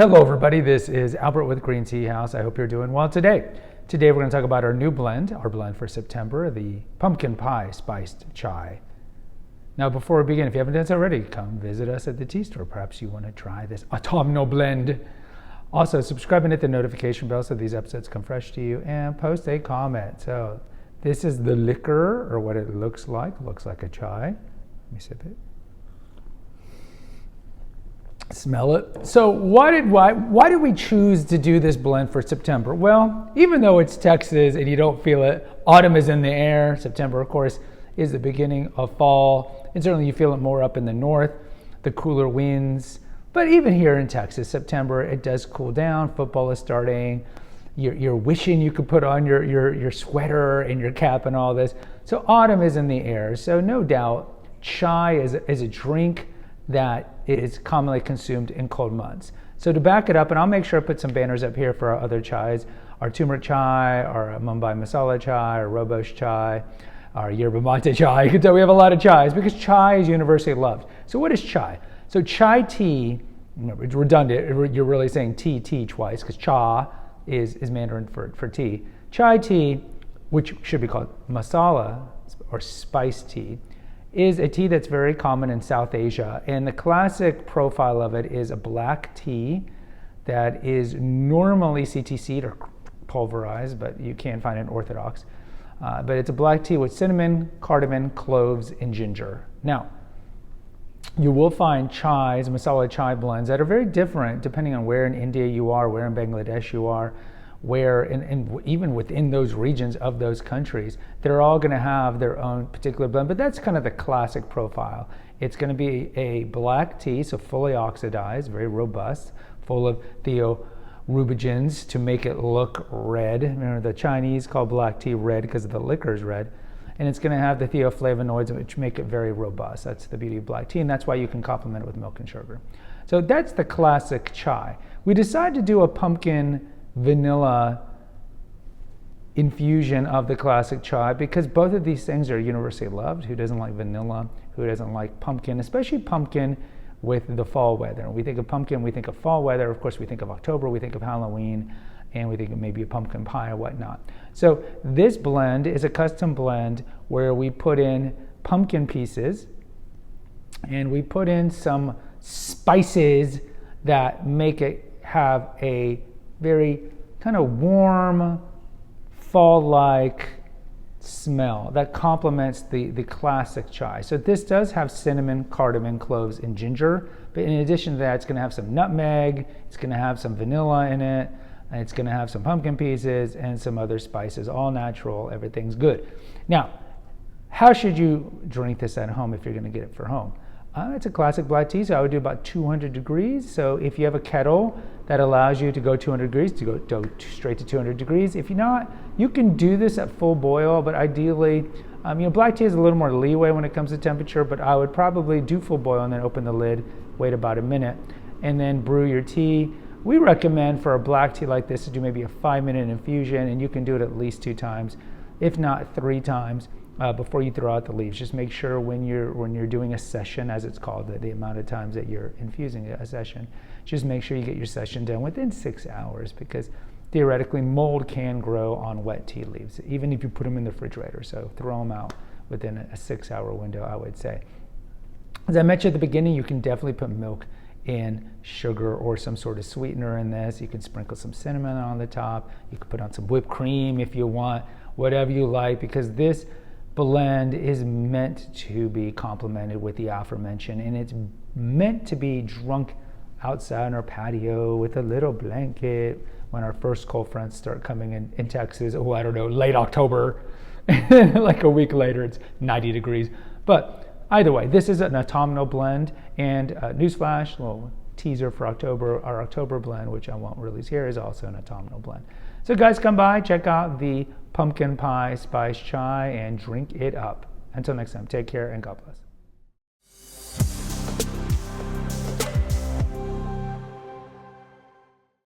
Hello everybody, this is Albert with Green Tea House. I hope you're doing well today. Today we're going to talk about our new blend, our blend for September, the pumpkin pie spiced chai. Now before we begin, if you haven't done so already, come visit us at the tea store. Perhaps you want to try this autumnal blend. Also, subscribe and hit the notification bell so these episodes come fresh to you, and post a comment. So this is the liquor, or what it looks like. It looks like a chai. Let me sip it. Smell it. So why did we choose to do this blend for September? Well, even though it's Texas and you don't feel it, autumn is in the air. September, of course, is the beginning of fall, and certainly you feel it more up in the north, the cooler winds. But even here in Texas, September, it does cool down. Football is starting. You're wishing you could put on your sweater and your cap and all this. So autumn is in the air. So no doubt, chai is a drink that is commonly consumed in cold months. So to back it up, and I'll make sure I put some banners up here for our other chais, our turmeric chai, our Mumbai masala chai, our Robusta chai, our yerba mate chai. You can tell we have a lot of chais because chai is universally loved. So what is chai? So chai tea, remember, it's redundant, you're really saying tea twice because cha is Mandarin for tea. Chai tea, which should be called masala or spice tea, is a tea that's very common in South Asia, and the classic profile of it is a black tea that is normally CTC'd or pulverized, but you can find it in Orthodox. But it's a black tea with cinnamon, cardamom, cloves, and ginger. Now, you will find chais, masala chai blends that are very different depending on where in India you are, where in Bangladesh you are, where and even within those regions of those countries, they're all going to have their own particular blend, but that's kind of the classic profile. It's going to be a black tea, so fully oxidized, very robust, full of theobrominogens to make it look red. Remember, the Chinese call black tea red because the liquor is red, and it's going to have the theoflavonoids which make it very robust. That's the beauty of black tea, and that's why you can complement it with milk and sugar. So that's the classic chai. We decided to do a pumpkin vanilla infusion of the classic chai because both of these things are universally loved. Who doesn't like vanilla? Who doesn't like pumpkin? Especially pumpkin with the fall weather. When we think of pumpkin, we think of fall weather. Of course, we think of October, we think of Halloween, and we think of maybe a pumpkin pie or whatnot. So this blend is a custom blend where we put in pumpkin pieces and we put in some spices that make it have a very kind of warm, fall-like smell that complements the classic chai. So this does have cinnamon, cardamom, cloves, and ginger, but in addition to that, it's going to have some nutmeg, it's going to have some vanilla in it, and it's going to have some pumpkin pieces and some other spices, all natural, everything's good. Now, how should you drink this at home if you're going to get it for home? It's a classic black tea, so I would do about 200 degrees. So if you have a kettle that allows you to go 200 degrees, to go straight to 200 degrees. If you're not, you can do this at full boil, but ideally, black tea has a little more leeway when it comes to temperature, but I would probably do full boil and then open the lid, wait about a minute, and then brew your tea. We recommend for a black tea like this to do maybe a 5-minute infusion, and you can do it at least 2 times, if not 3 times. Before you throw out the leaves. Just make sure when you're doing a session, as it's called, the amount of times that you're infusing a session, just make sure you get your session done within 6 hours, because theoretically mold can grow on wet tea leaves, even if you put them in the refrigerator. So throw them out within a 6-hour window, I would say. As I mentioned at the beginning, you can definitely put milk and sugar or some sort of sweetener in this. You can sprinkle some cinnamon on the top. You can put on some whipped cream if you want, whatever you like, because this blend is meant to be complemented with the aforementioned, and it's meant to be drunk outside on our patio with a little blanket when our first cold fronts start coming in Texas. Oh, I don't know, late October. Like a week later, it's 90 degrees. But either way, this is an autumnal blend, and newsflash, a little teaser for October, our October blend, which I won't release here, is also an autumnal blend. So guys, come by, check out the pumpkin pie spice chai and drink it up. Until next time, take care and God bless.